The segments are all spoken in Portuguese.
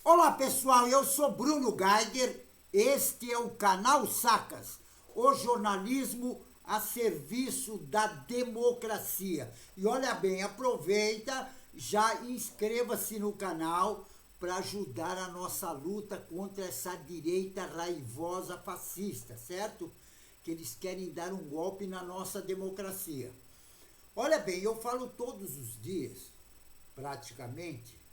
Olá pessoal, eu sou Bruno Geiger, este é o canal Sacas, o jornalismo a serviço da democracia. E olha bem, aproveita, já inscreva-se no canal para ajudar a nossa luta contra essa direita raivosa fascista, certo? Que eles querem dar um golpe na nossa democracia. Olha bem, eu falo todos os dias, praticamente,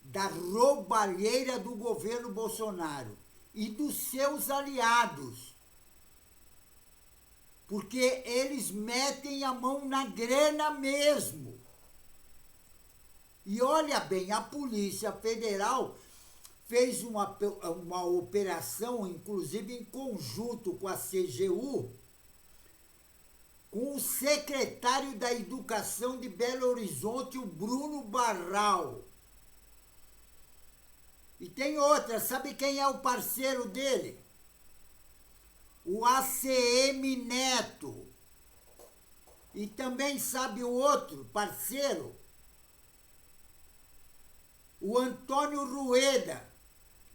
da roubalheira do governo Bolsonaro e dos seus aliados, porque eles metem a mão na grana mesmo. E olha bem, a Polícia Federal fez uma operação, inclusive em conjunto com a CGU, com o secretário da Educação de Belo Horizonte, o Bruno Barral. E tem outra, sabe quem é o parceiro dele? O ACM Neto. E também sabe o outro parceiro? O Antônio Rueda,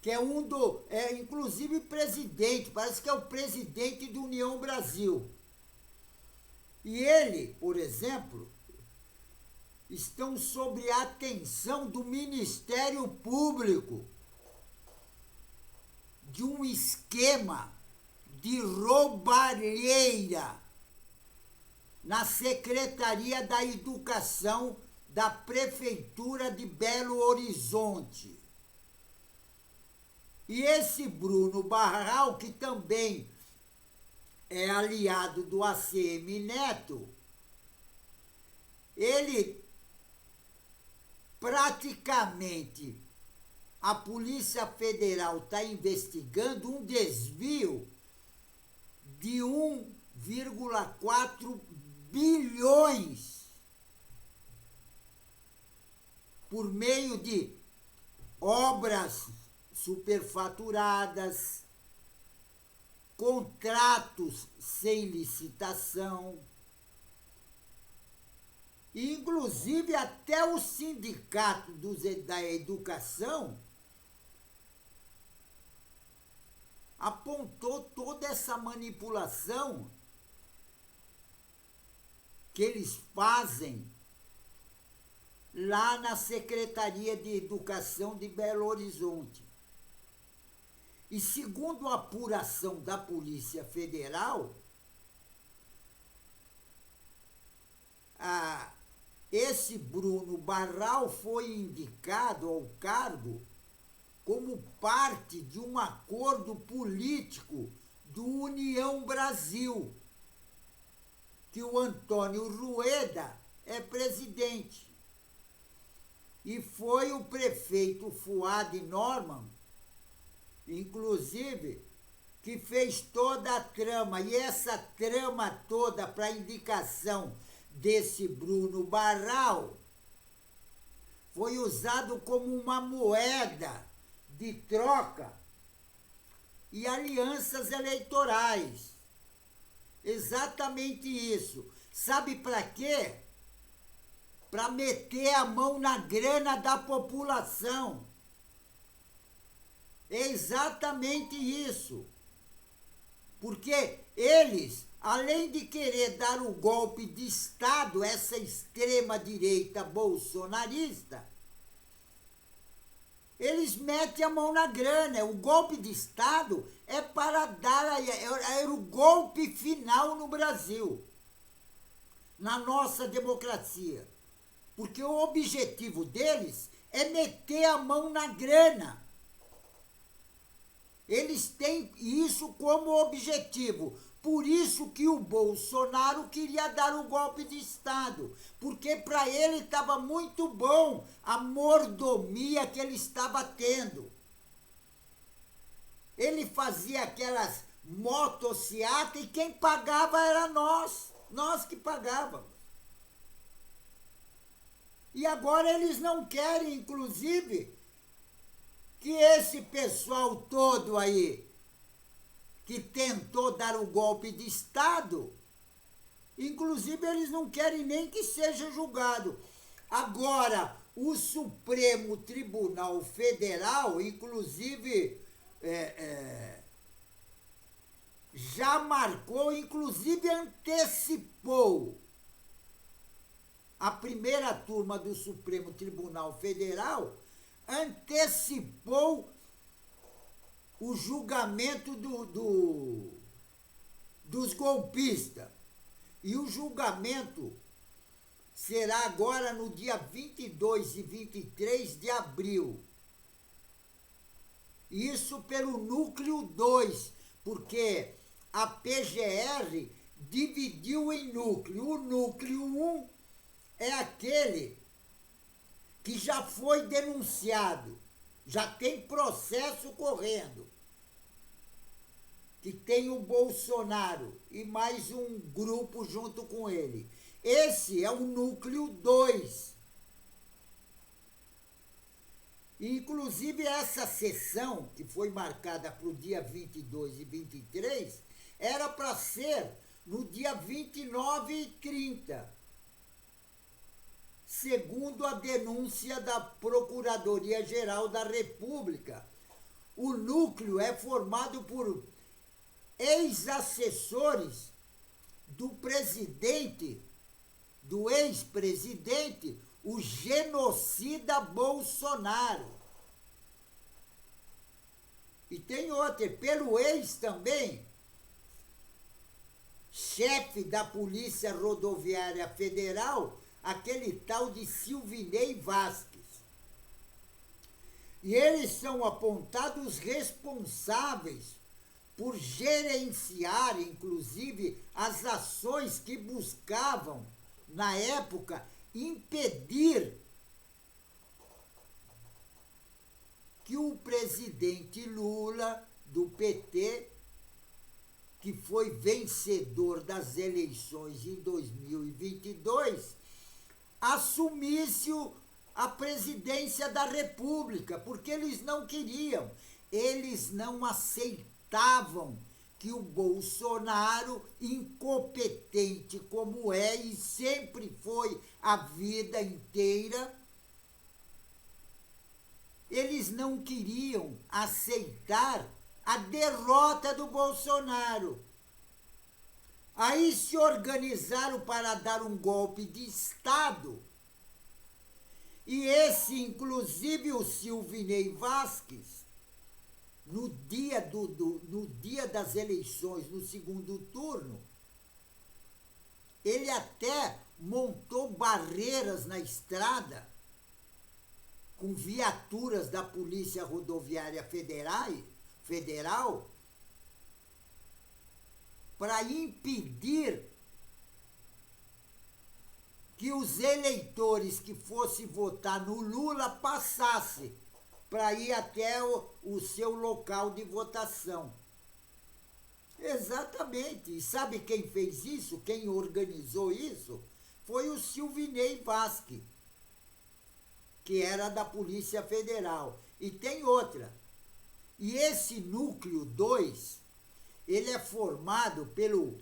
que é inclusive presidente, parece que é o presidente do União Brasil. E ele, por exemplo, estão sob a atenção do Ministério Público de um esquema de roubalheira na Secretaria da Educação da Prefeitura de Belo Horizonte. E esse Bruno Barral, que também é aliado do ACM Neto, ele praticamente, a Polícia Federal está investigando um desvio de 1,4 bilhões por meio de obras superfaturadas, contratos sem licitação. E, inclusive, até o Sindicato da Educação apontou toda essa manipulação que eles fazem lá na Secretaria de Educação de Belo Horizonte. E segundo a apuração da Polícia Federal, esse Bruno Barral foi indicado ao cargo como parte de um acordo político do União Brasil, que o Antônio Rueda é presidente. E foi o prefeito Fuad Norman, inclusive, que fez toda a trama. E essa trama toda para indicação desse Bruno Barral foi usado como uma moeda de troca e alianças eleitorais. Exatamente isso. Sabe para quê? Para meter a mão na grana da população. É exatamente isso. Porque eles, além de querer dar o golpe de Estado, essa extrema-direita bolsonarista, eles metem a mão na grana. O golpe de Estado é para dar o golpe final no Brasil, na nossa democracia. Porque o objetivo deles é meter a mão na grana. Eles têm isso como objetivo. Por isso que o Bolsonaro queria dar o golpe de Estado. Porque para ele estava muito bom a mordomia que ele estava tendo. Ele fazia aquelas motocicletas e quem pagava era nós. Nós que pagávamos. E agora eles não querem, inclusive, que esse pessoal todo aí, que tentou dar o golpe de Estado, inclusive eles não querem nem que seja julgado. Agora, o Supremo Tribunal Federal, inclusive, já marcou, inclusive antecipou a primeira turma do Supremo Tribunal Federal, antecipou o julgamento dos golpistas. E o julgamento será agora no dia 22 e 23 de abril. Isso pelo núcleo 2, porque a PGR dividiu em núcleo. O núcleo 1 é aquele que já foi denunciado, já tem processo correndo, que tem o Bolsonaro e mais um grupo junto com ele. Esse é o núcleo 2. Inclusive, essa sessão, que foi marcada para o dia 22 e 23, era para ser no dia 29 e 30, segundo a denúncia da Procuradoria-Geral da República. O núcleo é formado por ex-assessores do presidente, do ex-presidente, o genocida Bolsonaro. E tem outra, pelo ex também, chefe da Polícia Rodoviária Federal, aquele tal de Silvinei Vasquez. E eles são apontados responsáveis por gerenciar, inclusive, as ações que buscavam, na época, impedir que o presidente Lula, do PT, que foi vencedor das eleições em 2022, assumisse a presidência da República, porque eles não queriam, eles não aceitavam que o Bolsonaro, incompetente como é e sempre foi a vida inteira, eles não queriam aceitar a derrota do Bolsonaro. Aí se organizaram para dar um golpe de Estado. E esse, inclusive o Silvinei Vasquez, no dia das eleições, no segundo turno, ele até montou barreiras na estrada com viaturas da Polícia Rodoviária Federal para impedir que os eleitores que fossem votar no Lula passassem para ir até o seu local de votação. Exatamente. E sabe quem fez isso? Quem organizou isso? Foi o Silvinei Vasquez, que era da Polícia Federal. E tem outra. E esse núcleo 2, ele é formado pelo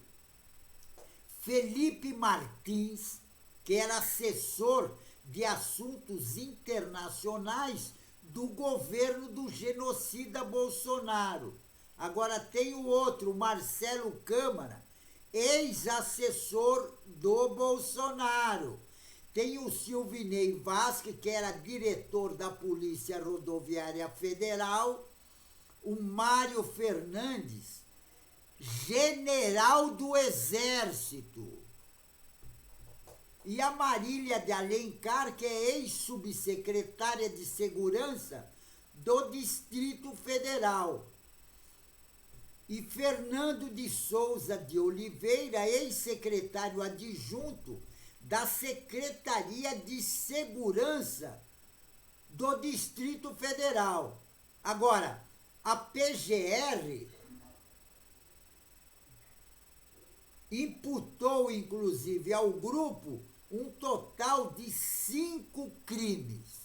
Felipe Martins, que era assessor de assuntos internacionais do governo do genocida Bolsonaro. Agora tem o outro, Marcelo Câmara, ex-assessor do Bolsonaro. Tem o Silvinei Vasquez, que era diretor da Polícia Rodoviária Federal, o Mário Fernandes, general do Exército, e a Marília de Alencar, que é ex-subsecretária de Segurança do Distrito Federal, e Fernando de Souza de Oliveira, ex-secretário adjunto da Secretaria de Segurança do Distrito Federal. Agora, a PGR imputou, inclusive, ao grupo um total de 5 crimes.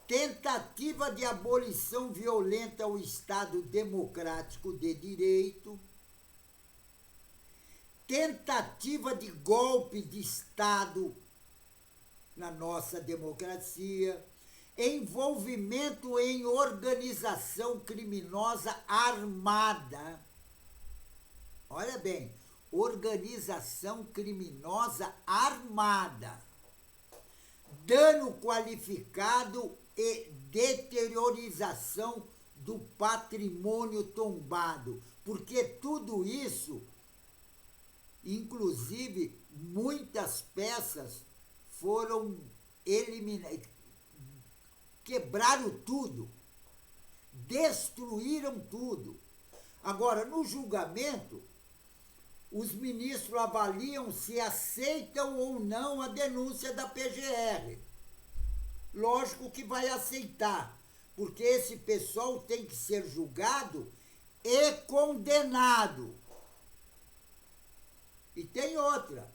Tentativa de abolição violenta ao Estado Democrático de Direito, tentativa de golpe de Estado na nossa democracia, envolvimento em organização criminosa armada. Olha bem, organização criminosa armada, dano qualificado e deteriorização do patrimônio tombado, porque tudo isso, inclusive muitas peças foram eliminadas, quebraram tudo, destruíram tudo. Agora, no julgamento, os ministros avaliam se aceitam ou não a denúncia da PGR. Lógico que vai aceitar, porque esse pessoal tem que ser julgado e condenado. E tem outra.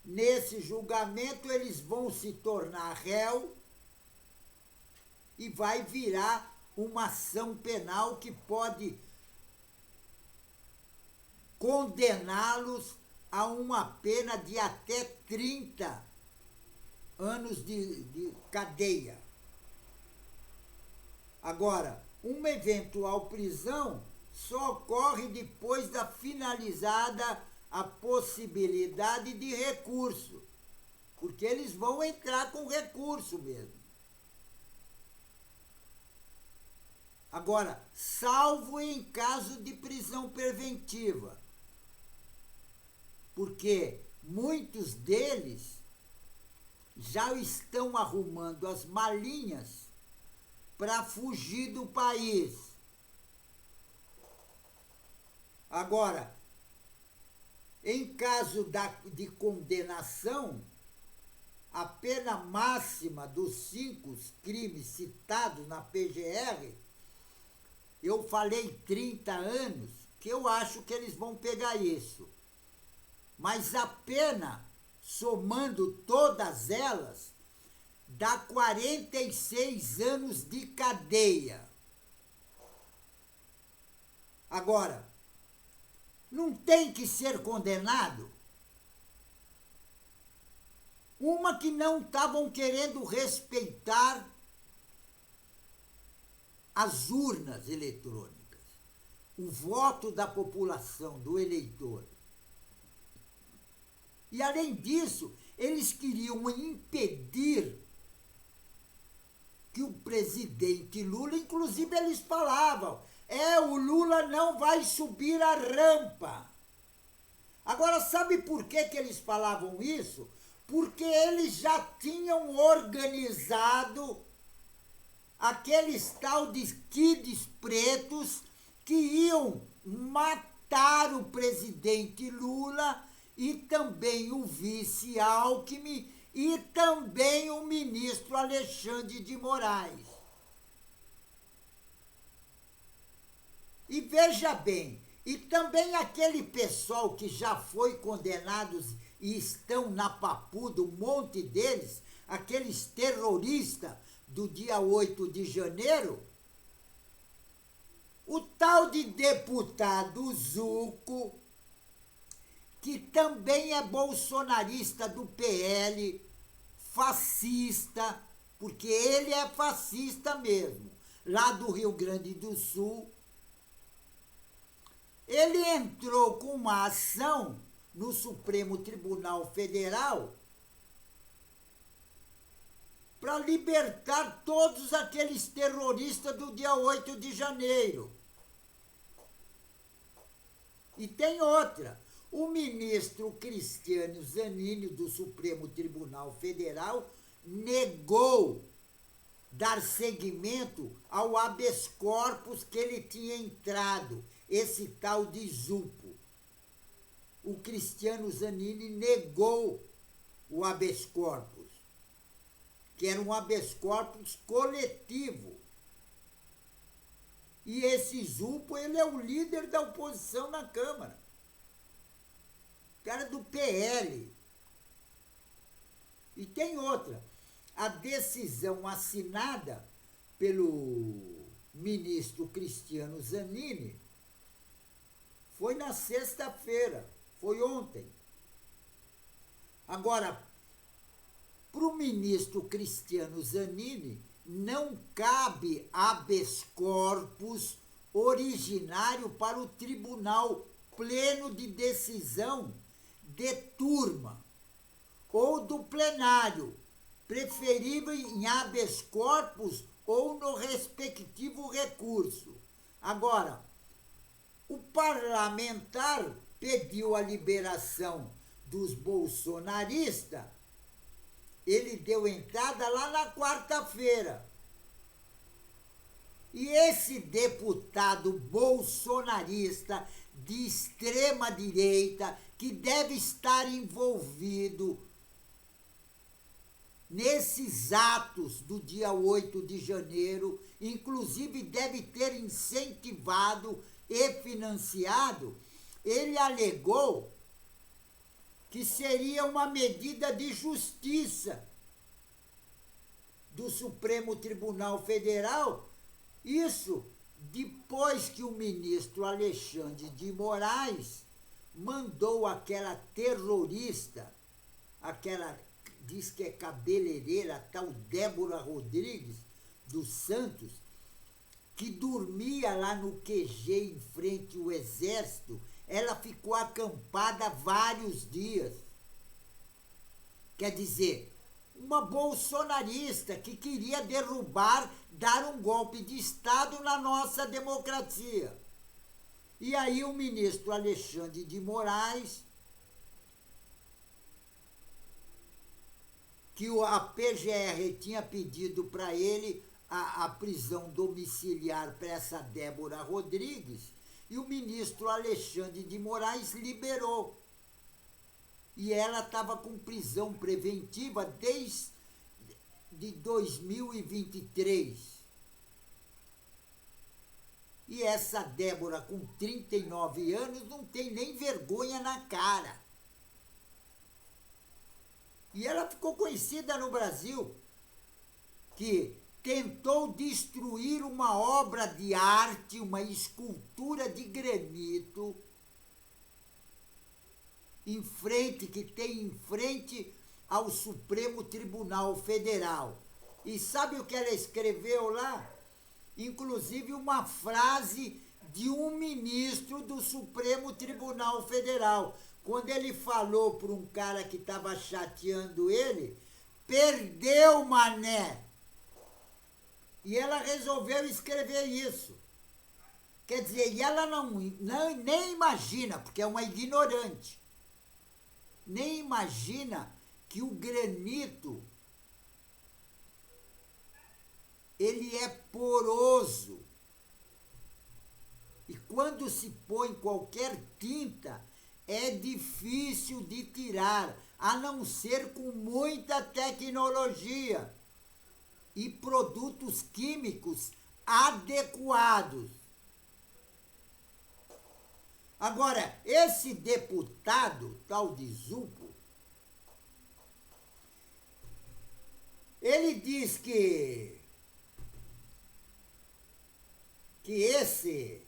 Nesse julgamento, eles vão se tornar réu e vai virar uma ação penal que pode condená-los a uma pena de até 30 anos de cadeia. Agora, uma eventual prisão só ocorre depois da finalizada a possibilidade de recurso, porque eles vão entrar com recurso mesmo. Agora, salvo em caso de prisão preventiva, porque muitos deles já estão arrumando as malinhas para fugir do país. Agora, em caso de condenação, a pena máxima dos 5 crimes citados na PGR, eu falei 30 anos, que eu acho que eles vão pegar isso. Mas a pena, somando todas elas, dá 46 anos de cadeia. Agora, não tem que ser condenado? Uma que não estavam querendo respeitar as urnas eletrônicas, o voto da população, do eleitor. E, além disso, eles queriam impedir que o presidente Lula, inclusive eles falavam, o Lula não vai subir a rampa. Agora, sabe por que eles falavam isso? Porque eles já tinham organizado aqueles tal de kids pretos que iam matar o presidente Lula e também o vice Alckmin e também o ministro Alexandre de Moraes. E veja bem, e também aquele pessoal que já foi condenados e estão na papuda, um monte deles, aqueles terroristas do dia 8 de janeiro, o tal de deputado Zucco, que também é bolsonarista do PL, fascista, porque ele é fascista mesmo, lá do Rio Grande do Sul, ele entrou com uma ação no Supremo Tribunal Federal para libertar todos aqueles terroristas do dia 8 de janeiro. E tem outra. O ministro Cristiano Zanin, do Supremo Tribunal Federal, negou dar seguimento ao habeas corpus que ele tinha entrado, esse tal de Zucco. O Cristiano Zanin negou o habeas corpus, que era um habeas corpus coletivo. E esse Zucco, ele é o líder da oposição na Câmara. Cara do PL. E tem outra. A decisão assinada pelo ministro Cristiano Zanin foi na sexta-feira, foi ontem. Agora, Para o ministro Cristiano Zanin, não cabe habeas corpus originário para o tribunal pleno de decisão de turma ou do plenário, preferível em habeas corpus ou no respectivo recurso. Agora, o parlamentar pediu a liberação dos bolsonaristas, ele deu entrada lá na quarta-feira. E esse deputado bolsonarista de extrema direita, que deve estar envolvido nesses atos do dia 8 de janeiro, inclusive deve ter incentivado e financiado, ele alegou que seria uma medida de justiça do Supremo Tribunal Federal, isso depois que o ministro Alexandre de Moraes mandou aquela terrorista, aquela, diz que é cabeleireira, tal Débora Rodrigues dos Santos, que dormia lá no QG em frente ao Exército, ela ficou acampada vários dias. Quer dizer, uma bolsonarista que queria derrubar, dar um golpe de Estado na nossa democracia. E aí o ministro Alexandre de Moraes, que a PGR tinha pedido para ele a prisão domiciliar para essa Débora Rodrigues, e o ministro Alexandre de Moraes liberou. E ela estava com prisão preventiva desde 2023. E essa Débora, com 39 anos, não tem nem vergonha na cara. E ela ficou conhecida no Brasil, que tentou destruir uma obra de arte, uma escultura de granito, que tem em frente ao Supremo Tribunal Federal. E sabe o que ela escreveu lá? Inclusive uma frase de um ministro do Supremo Tribunal Federal, quando ele falou para um cara que estava chateando ele, perdeu, mané. E ela resolveu escrever isso. Quer dizer, e ela nem imagina, porque é uma ignorante, nem imagina que o granito, ele é poroso. E quando se põe qualquer tinta, é difícil de tirar, a não ser com muita tecnologia e produtos químicos adequados. Agora, esse deputado, tal de Zupo, ele diz que esse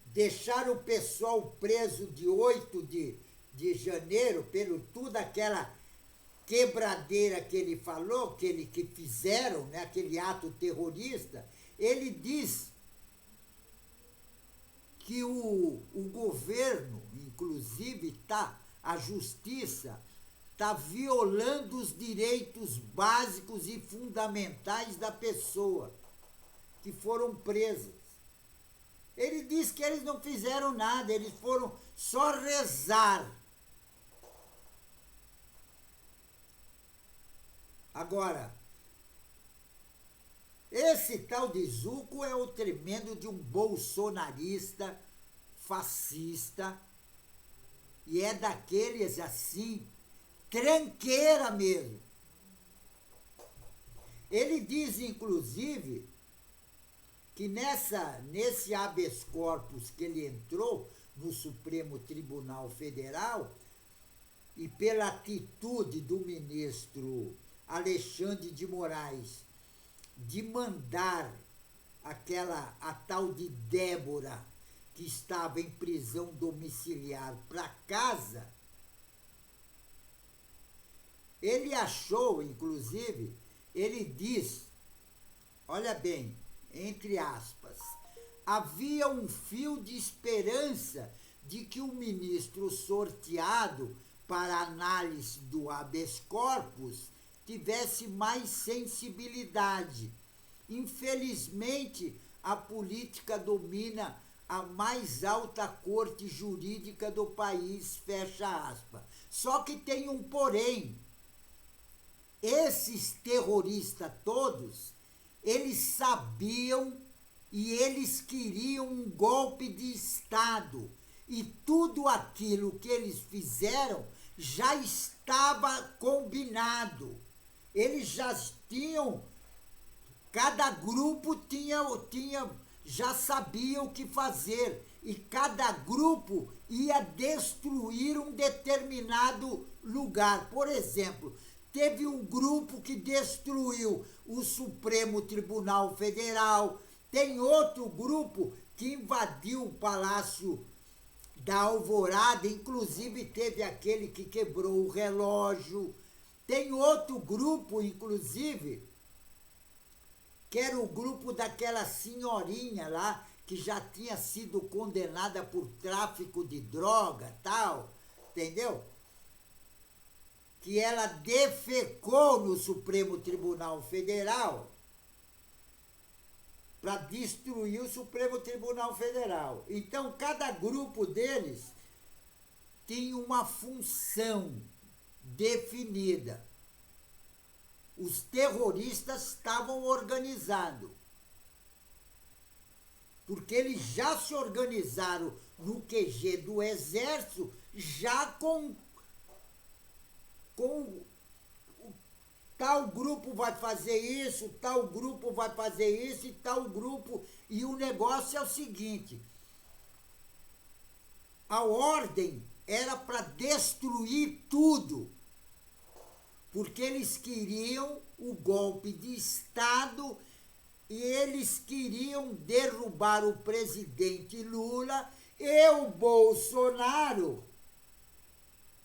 deixar o pessoal preso de 8 de janeiro, pelo tudo aquela quebradeira que ele falou, que fizeram, né, aquele ato terrorista, ele diz que o governo, inclusive a justiça, está violando os direitos básicos e fundamentais da pessoa que foram presas. Ele diz que eles não fizeram nada, eles foram só rezar. Agora, esse tal de Zuco é o tremendo de um bolsonarista fascista, e é daqueles assim, tranqueira mesmo. Ele diz, inclusive, que nesse habeas corpus que ele entrou no Supremo Tribunal Federal, e pela atitude do ministro Alexandre de Moraes de mandar a tal de Débora, que estava em prisão domiciliar, para casa, Ele achou, inclusive, ele diz, olha bem, entre aspas, havia um fio de esperança de que o ministro sorteado para análise do habeas corpus tivesse mais sensibilidade. Infelizmente, a política domina a mais alta corte jurídica do país, fecha aspas. Só que tem um porém. Esses terroristas todos, eles sabiam e eles queriam um golpe de Estado. E tudo aquilo que eles fizeram já estava combinado. Eles já tinham, cada grupo já sabia o que fazer. E cada grupo ia destruir um determinado lugar. Por exemplo, teve um grupo que destruiu o Supremo Tribunal Federal. Tem outro grupo que invadiu o Palácio da Alvorada, inclusive teve aquele que quebrou o relógio. Tem outro grupo, inclusive, que era o grupo daquela senhorinha lá, que já tinha sido condenada por tráfico de droga, tal, entendeu? Que ela defecou no Supremo Tribunal Federal para destruir o Supremo Tribunal Federal. Então, cada grupo deles tinha uma função definida. Os terroristas estavam organizados, porque eles já se organizaram no QG do Exército, já com tal grupo vai fazer isso, tal grupo vai fazer isso e tal grupo. E o negócio é o seguinte, a ordem era para destruir tudo, porque eles queriam o golpe de Estado e eles queriam derrubar o presidente Lula e o Bolsonaro,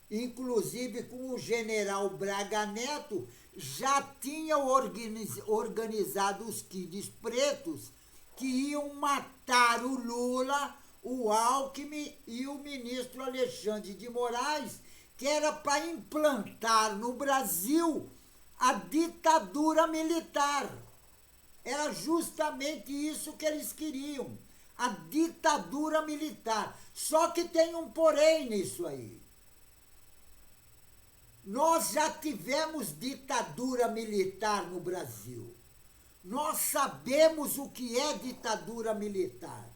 inclusive com o general Braga Neto, já tinha organizado os Kids Pretos que iam matar o Lula, o Alckmin e o ministro Alexandre de Moraes, que era para implantar no Brasil a ditadura militar. Era justamente isso que eles queriam, a ditadura militar. Só que tem um porém nisso aí. Nós já tivemos ditadura militar no Brasil. Nós sabemos o que é ditadura militar.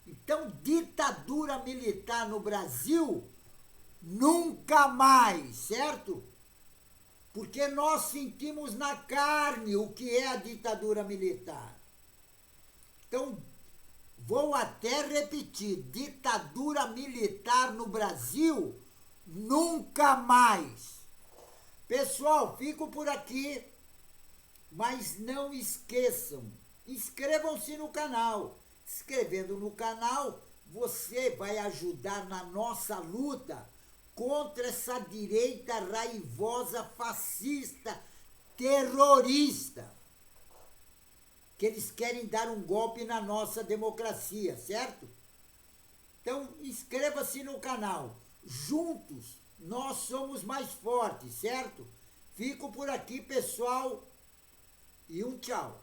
Então, ditadura militar no Brasil, nunca mais, certo? Porque nós sentimos na carne o que é a ditadura militar. Então, vou até repetir, ditadura militar no Brasil, nunca mais. Pessoal, fico por aqui, mas não esqueçam, inscrevam-se no canal. Se inscrevendo no canal, você vai ajudar na nossa luta contra essa direita raivosa, fascista, terrorista, que eles querem dar um golpe na nossa democracia, certo? Então, inscreva-se no canal. Juntos, nós somos mais fortes, certo? Fico por aqui, pessoal, e um tchau.